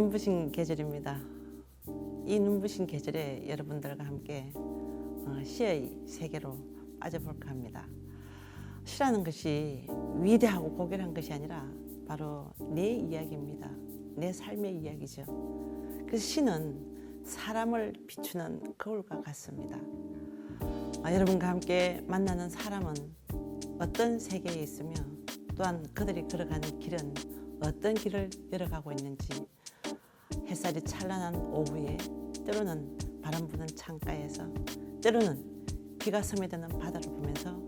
눈부신 계절입니다. 이 눈부신 계절에 여러분들과 함께 시의 세계로 빠져볼까 합니다. 시라는 것이 위대하고 고결한 것이 아니라 바로 내 이야기입니다. 내 삶의 이야기죠. 그래서 시는 사람을 비추는 거울과 같습니다. 여러분과 함께 만나는 사람은 어떤 세계에 있으며 또한 그들이 걸어가는 길은 어떤 길을 열어가고 있는지, 햇살이 찬란한 오후에, 때로는 바람 부는 창가에서, 때로는 비가 스며드는 바다를 보면서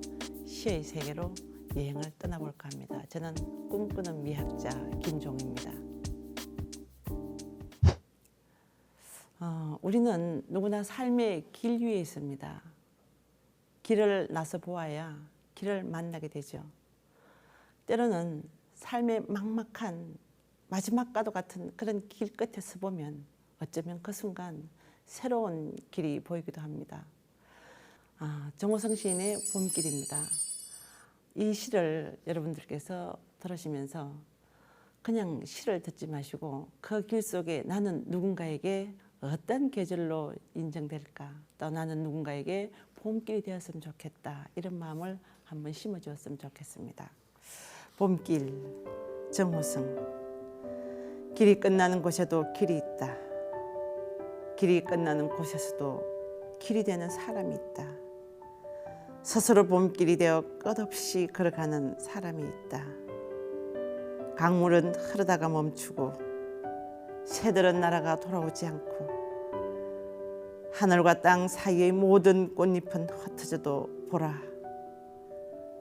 시의 세계로 여행을 떠나볼까 합니다. 저는 꿈꾸는 미학자 김종입니다. 우리는 누구나 삶의 길 위에 있습니다. 길을 나서 보아야 길을 만나게 되죠. 때로는 삶의 막막한 마지막과도 같은 그런 길 끝에서 보면 어쩌면 그 순간 새로운 길이 보이기도 합니다. 정호성 시인의 봄길입니다. 이 시를 여러분들께서 들으시면서 그냥 시를 듣지 마시고 그 길 속에 나는 누군가에게 어떤 계절로 인정될까, 또 나는 누군가에게 봄길이 되었으면 좋겠다, 이런 마음을 한번 심어주었으면 좋겠습니다. 봄길, 정호성. 길이 끝나는 곳에도 길이 있다. 길이 끝나는 곳에서도 길이 되는 사람이 있다. 스스로 봄길이 되어 끝없이 걸어가는 사람이 있다. 강물은 흐르다가 멈추고 새들은 날아가 돌아오지 않고 하늘과 땅 사이의 모든 꽃잎은 흩어져도 보라.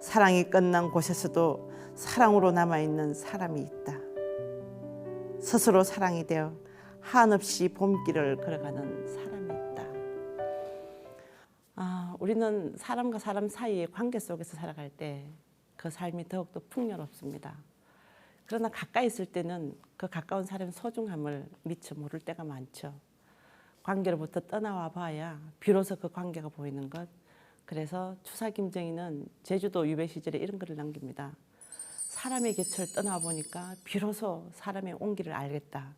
사랑이 끝난 곳에서도 사랑으로 남아있는 사람이 있다. 스스로 사랑이 되어 한없이 봄길을 걸어가는 사람이 있다. 우리는 사람과 사람 사이의 관계 속에서 살아갈 때 그 삶이 더욱더 풍요롭습니다. 그러나 가까이 있을 때는 그 가까운 사람의 소중함을 미처 모를 때가 많죠. 관계로부터 떠나와 봐야 비로소 그 관계가 보이는 것. 그래서 추사 김정희는 제주도 유배 시절에 이런 글을 남깁니다. 사람의 곁을 떠나 보니까 비로소 사람의 온기를 알겠다.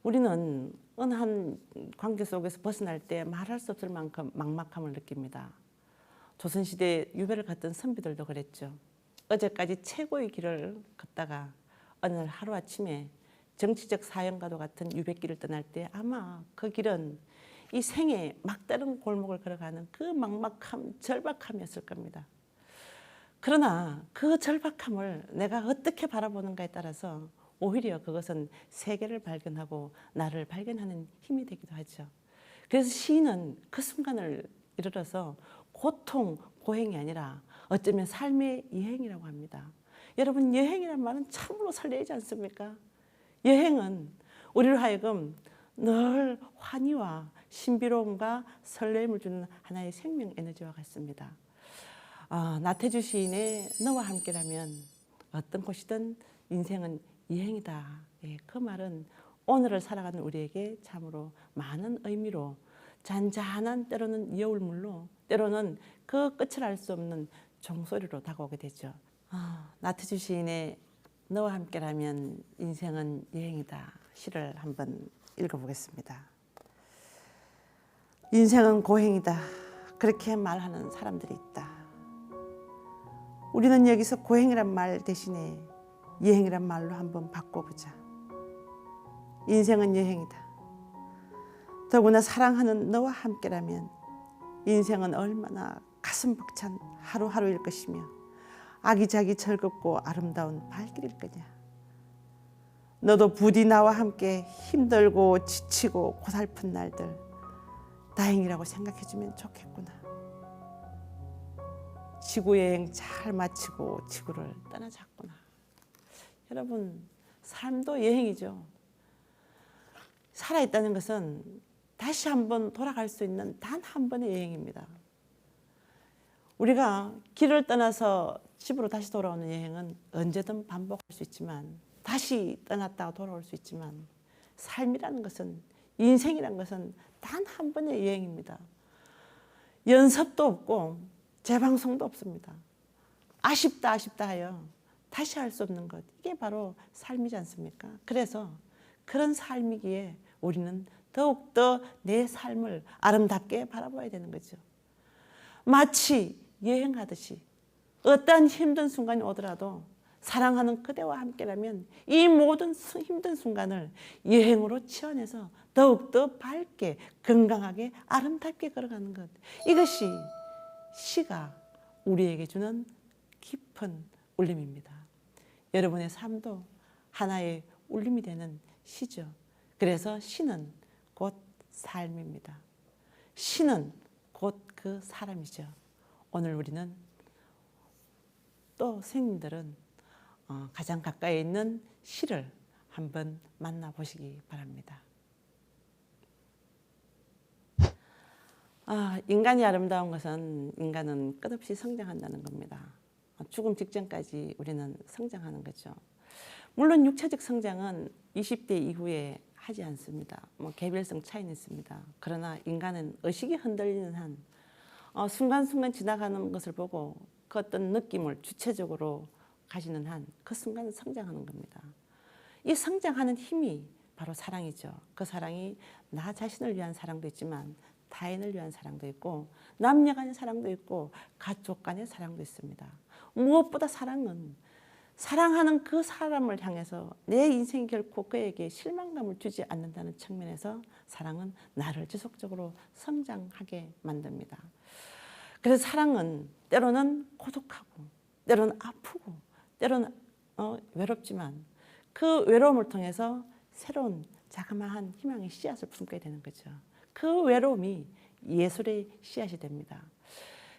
우리는 은한 관계 속에서 벗어날 때 말할 수 없을 만큼 막막함을 느낍니다. 조선시대 유배를 갔던 선비들도 그랬죠. 어제까지 최고의 길을 걷다가 어느 날 하루아침에 정치적 사연과도 같은 유배길을 떠날 때 아마 그 길은 이 생의 막다른 골목을 걸어가는 그 막막함, 절박함이었을 겁니다. 그러나 그 절박함을 내가 어떻게 바라보는가에 따라서 오히려 그것은 세계를 발견하고 나를 발견하는 힘이 되기도 하죠. 그래서 시인은 그 순간을 이르러서 고통, 고행이 아니라 어쩌면 삶의 여행이라고 합니다. 여러분, 여행이란 말은 참으로 설레지 않습니까? 여행은 우리로 하여금 늘 환희와 신비로움과 설렘을 주는 하나의 생명 에너지와 같습니다. 나태주 시인의 너와 함께라면 어떤 곳이든 인생은 여행이다. 그 말은 오늘을 살아가는 우리에게 참으로 많은 의미로 잔잔한 때로는 여울물로 때로는 그 끝을 알 수 없는 종소리로 다가오게 되죠. 나태주 시인의 너와 함께라면 인생은 여행이다 시를 한번 읽어보겠습니다. 인생은 고행이다. 그렇게 말하는 사람들이 있다. 우리는 여기서 고행이란 말 대신에 여행이란 말로 한번 바꿔보자. 인생은 여행이다. 더구나 사랑하는 너와 함께라면 인생은 얼마나 가슴 벅찬 하루하루일 것이며 아기자기 즐겁고 아름다운 발길일 거냐. 너도 부디 나와 함께 힘들고 지치고 고달픈 날들 다행이라고 생각해주면 좋겠구나. 지구 여행 잘 마치고 지구를 떠나자꾸나. 여러분, 삶도 여행이죠. 살아있다는 것은 다시 한번 돌아갈 수 있는 단 한 번의 여행입니다. 우리가 길을 떠나서 집으로 다시 돌아오는 여행은 언제든 반복할 수 있지만, 다시 떠났다가 돌아올 수 있지만, 삶이라는 것은, 인생이라는 것은 단 한 번의 여행입니다. 연습도 없고 재방송도 없습니다. 아쉽다 하여 다시 할 수 없는 것, 이게 바로 삶이지 않습니까? 그래서 그런 삶이기에 우리는 더욱더 내 삶을 아름답게 바라봐야 되는 거죠. 마치 여행하듯이 어떠한 힘든 순간이 오더라도 사랑하는 그대와 함께라면 이 모든 힘든 순간을 여행으로 치환해서 더욱더 밝게 건강하게 아름답게 걸어가는 것. 이것이 시가 우리에게 주는 깊은 울림입니다. 여러분의 삶도 하나의 울림이 되는 시죠. 그래서 시는 곧 삶입니다. 시는 곧 그 사람이죠. 오늘 우리는 또 선생님들은 가장 가까이 있는 시를 한번 만나보시기 바랍니다. 인간이 아름다운 것은 인간은 끝없이 성장한다는 겁니다. 죽음 직전까지 우리는 성장하는 거죠. 물론 육체적 성장은 20대 이후에 하지 않습니다. 개별성 차이는 있습니다. 그러나 인간은 의식이 흔들리는 한 순간순간 지나가는 것을 보고 그 어떤 느낌을 주체적으로 가지는 한 그 순간은 성장하는 겁니다. 이 성장하는 힘이 바로 사랑이죠. 그 사랑이 나 자신을 위한 사랑도 있지만 타인을 위한 사랑도 있고 남녀 간의 사랑도 있고 가족 간의 사랑도 있습니다. 무엇보다 사랑은 사랑하는 그 사람을 향해서 내 인생이 결코 그에게 실망감을 주지 않는다는 측면에서 사랑은 나를 지속적으로 성장하게 만듭니다. 그래서 사랑은 때로는 고독하고 때로는 아프고 때로는 외롭지만 그 외로움을 통해서 새로운 자그마한 희망의 씨앗을 품게 되는 거죠. 그 외로움이 예술의 씨앗이 됩니다.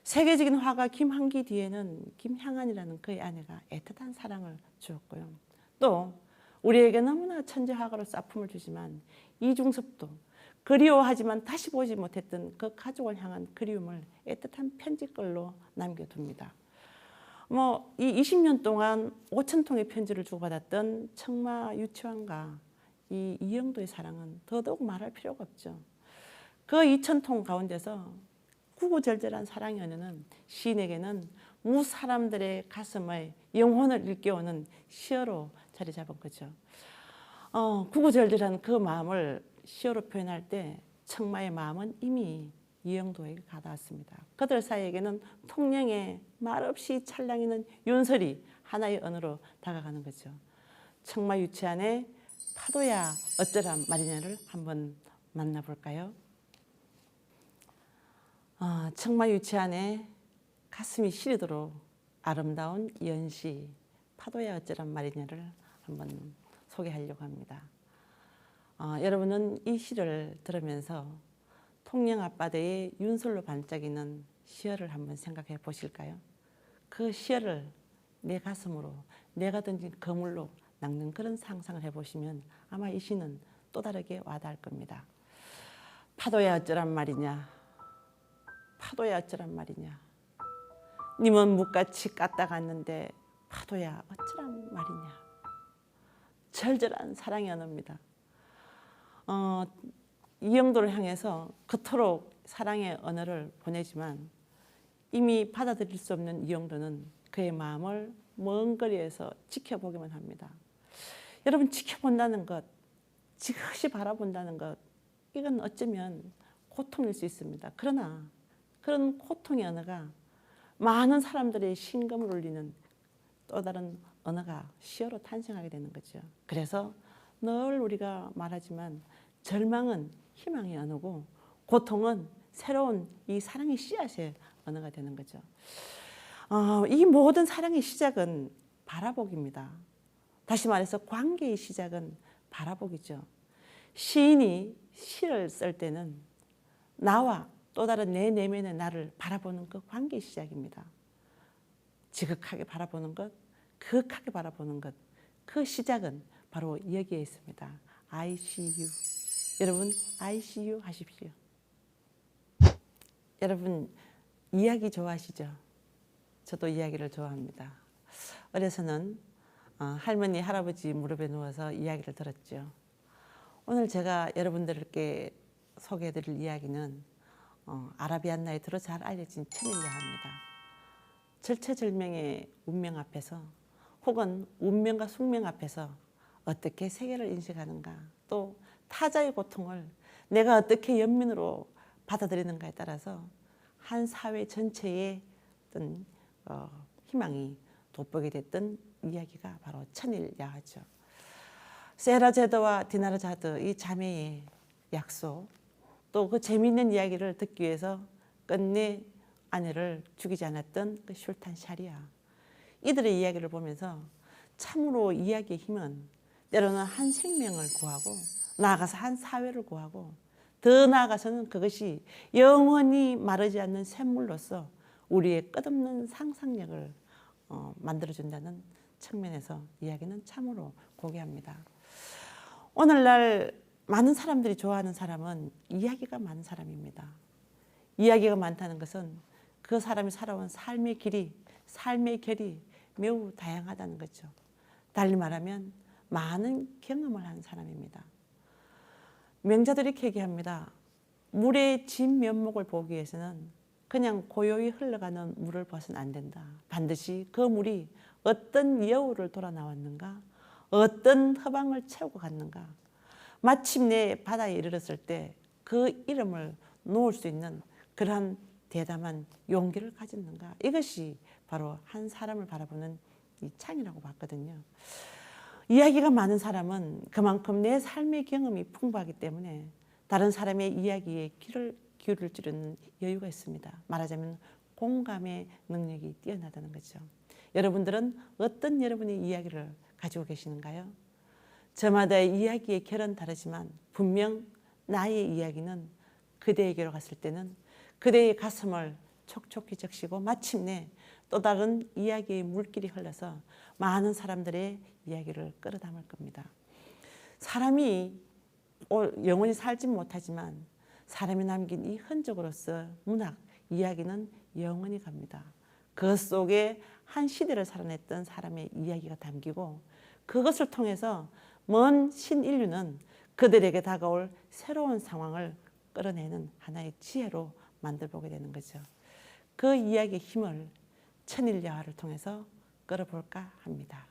세계적인 화가 김한기 뒤에는 김향안이라는 그의 아내가 애틋한 사랑을 주었고요. 또 우리에게 너무나 천재 화가로서 아픔을 주지만 이중섭도 그리워하지만 다시 보지 못했던 그 가족을 향한 그리움을 애틋한 편지글로 남겨둡니다. 이 20년 동안 5,000통의 편지를 주고받았던 청마 유치원과 이 이영도의 사랑은 더더욱 말할 필요가 없죠. 그 2,000통 가운데서 구구절절한 사랑의 은혜는 시인에게는 무사람들의 가슴의 영혼을 일깨우는 시어로 자리 잡은 거죠. 구구절절한 그 마음을 시어로 표현할 때 청마의 마음은 이미 이영도에게 가닿았습니다. 그들 사이에게는 통영의 말없이 찰랑이는 윤설이 하나의 언어로 다가가는 거죠. 청마 유치안의 파도야 어쩌란 말이냐를 한번 만나볼까요? 청마 유치안에 가슴이 시리도록 아름다운 연시 파도야 어쩌란 말이냐를 한번 소개하려고 합니다. 여러분은 이 시를 들으면서 통영 앞바다의 윤설로 반짝이는 시어를 한번 생각해 보실까요? 그 시어를 내 가슴으로 내가 던진 그물로 낚는 그런 상상을 해보시면 아마 이 시는 또 다르게 와닿을 겁니다. 파도야 어쩌란 말이냐, 파도야 어쩌란 말이냐, 님은 묵같이 까딱았는데 파도야 어쩌란 말이냐. 절절한 사랑의 언어입니다. 이영도를 향해서 그토록 사랑의 언어를 보내지만 이미 받아들일 수 없는 이영도는 그의 마음을 먼 거리에서 지켜보기만 합니다. 여러분, 지켜본다는 것, 지그시 바라본다는 것, 이건 어쩌면 고통일 수 있습니다. 그러나 그런 고통의 언어가 많은 사람들의 심금을 울리는 또 다른 언어가 시어로 탄생하게 되는 거죠. 그래서 늘 우리가 말하지만 절망은 희망의 언어고 고통은 새로운 이 사랑의 씨앗의 언어가 되는 거죠. 이 모든 사랑의 시작은 바라보기입니다. 다시 말해서 관계의 시작은 바라보기죠. 시인이 시를 쓸 때는 나와 또 다른 내 내면의 나를 바라보는 그 관계의 시작입니다. 지극하게 바라보는 것, 그윽하게 바라보는 것, 그 시작은 바로 여기에 있습니다. I see you. 여러분, I see you 하십시오. 여러분, 이야기 좋아하시죠? 저도 이야기를 좋아합니다. 어려서는 할머니, 할아버지 무릎에 누워서 이야기를 들었죠. 오늘 제가 여러분들께 소개해드릴 이야기는 아라비안 나이트로 잘 알려진 천일야합니다. 절체절명의 운명 앞에서 혹은 운명과 숙명 앞에서 어떻게 세계를 인식하는가, 또 타자의 고통을 내가 어떻게 연민으로 받아들이는가에 따라서 한 사회 전체의 어떤 희망이 돋보게 됐던 이야기가 바로 천일야화죠. 세라제드와 디나르자드 이 자매의 약속, 또 그 재미있는 이야기를 듣기 위해서 끝내 아내를 죽이지 않았던 그 슐탄 샤리아, 이들의 이야기를 보면서 참으로 이야기의 힘은 때로는 한 생명을 구하고 나아가서 한 사회를 구하고 더 나아가서는 그것이 영원히 마르지 않는 샘물로서 우리의 끝없는 상상력을 만들어준다는 측면에서 이야기는 참으로 고귀합니다. 오늘날 많은 사람들이 좋아하는 사람은 이야기가 많은 사람입니다. 이야기가 많다는 것은 그 사람이 살아온 삶의 길이, 삶의 결이 매우 다양하다는 거죠. 달리 말하면 많은 경험을 한 사람입니다. 명자들이 이렇게 얘기합니다. 물의 진면목을 보기 위해서는 그냥 고요히 흘러가는 물을 봐서는 안 된다. 반드시 그 물이 어떤 여우를 돌아 나왔는가, 어떤 허방을 채우고 갔는가, 마침내 바다에 이르렀을 때 그 이름을 놓을 수 있는 그러한 대담한 용기를 가졌는가, 이것이 바로 한 사람을 바라보는 이 창이라고 봤거든요. 이야기가 많은 사람은 그만큼 내 삶의 경험이 풍부하기 때문에 다른 사람의 이야기에 귀를 기울일 줄 있는 여유가 있습니다. 말하자면 공감의 능력이 뛰어나다는 거죠. 여러분들은 어떤 여러분의 이야기를 가지고 계시는가요? 저마다의 이야기의 결은 다르지만 분명 나의 이야기는 그대에게로 갔을 때는 그대의 가슴을 촉촉히 적시고 마침내 또 다른 이야기의 물길이 흘러서 많은 사람들의 이야기를 끌어담을 겁니다. 사람이 영원히 살지 못하지만 사람이 남긴 이 흔적으로서 문학, 이야기는 영원히 갑니다. 그 속에 한 시대를 살아냈던 사람의 이야기가 담기고 그것을 통해서 먼 신인류는 그들에게 다가올 새로운 상황을 끌어내는 하나의 지혜로 만들어보게 되는 거죠. 그 이야기의 힘을 천일야화를 통해서 끌어볼까 합니다.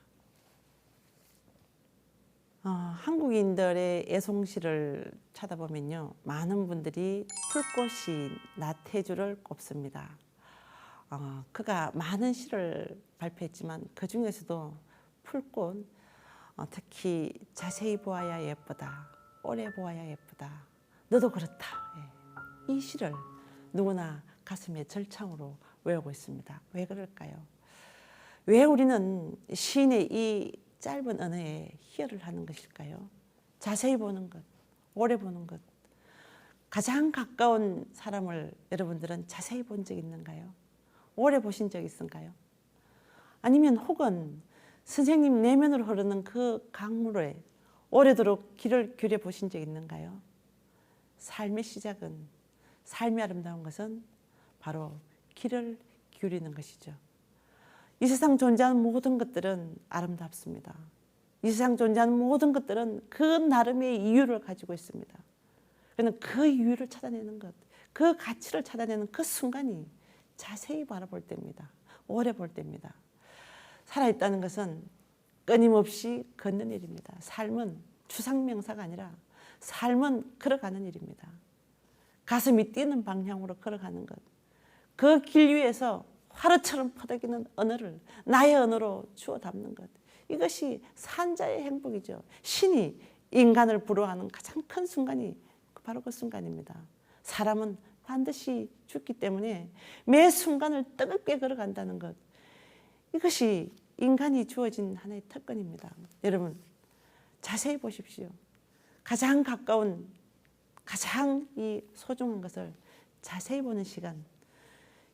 한국인들의 애송시를 찾아보면요, 많은 분들이 풀꽃이 나태주를 꼽습니다. 그가 많은 시를 발표했지만 그 중에서도 풀꽃, 특히 자세히 보아야 예쁘다, 오래 보아야 예쁘다, 너도 그렇다, 이 시를 누구나 가슴에 절창으로 외우고 있습니다. 왜 그럴까요? 왜 우리는 시인의 이 짧은 언어에 희열을 하는 것일까요? 자세히 보는 것, 오래 보는 것. 가장 가까운 사람을 여러분들은 자세히 본 적 있는가요? 오래 보신 적 있은가요? 아니면 혹은 선생님 내면으로 흐르는 그 강물에 오래도록 귀를 기울여 보신 적 있는가요? 삶의 시작은, 삶이 아름다운 것은 바로 귀를 기울이는 것이죠. 이 세상 존재하는 모든 것들은 아름답습니다. 이 세상 존재하는 모든 것들은 그 나름의 이유를 가지고 있습니다. 그러나 그 이유를 찾아내는 것, 그 가치를 찾아내는 그 순간이 자세히 바라볼 때입니다. 오래 볼 때입니다. 살아있다는 것은 끊임없이 걷는 일입니다. 삶은 추상명사가 아니라 삶은 걸어가는 일입니다. 가슴이 뛰는 방향으로 걸어가는 것. 그 길 위에서 화르처럼 퍼덕이는 언어를 나의 언어로 주워 담는 것. 이것이 산자의 행복이죠. 신이 인간을 부러워하는 가장 큰 순간이 바로 그 순간입니다. 사람은 반드시 죽기 때문에 매 순간을 뜨겁게 걸어간다는 것. 이것이 인간이 주어진 하나의 특권입니다. 여러분, 자세히 보십시오. 가장 가까운, 가장 이 소중한 것을 자세히 보는 시간.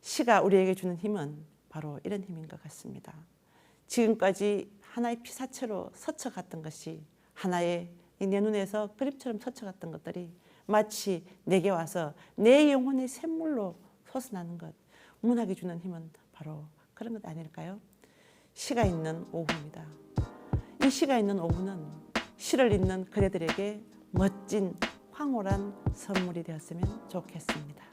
시가 우리에게 주는 힘은 바로 이런 힘인 것 같습니다. 지금까지 하나의 피사체로 스쳐갔던 것이, 하나의 내 눈에서 그림처럼 스쳐갔던 것들이 마치 내게 와서 내 영혼의 샘물로 솟아나는 것. 문학이 주는 힘은 바로 그런 것 아닐까요? 시가 있는 오후입니다. 이 시가 있는 오후는 시를 읽는 그대들에게 멋진 황홀한 선물이 되었으면 좋겠습니다.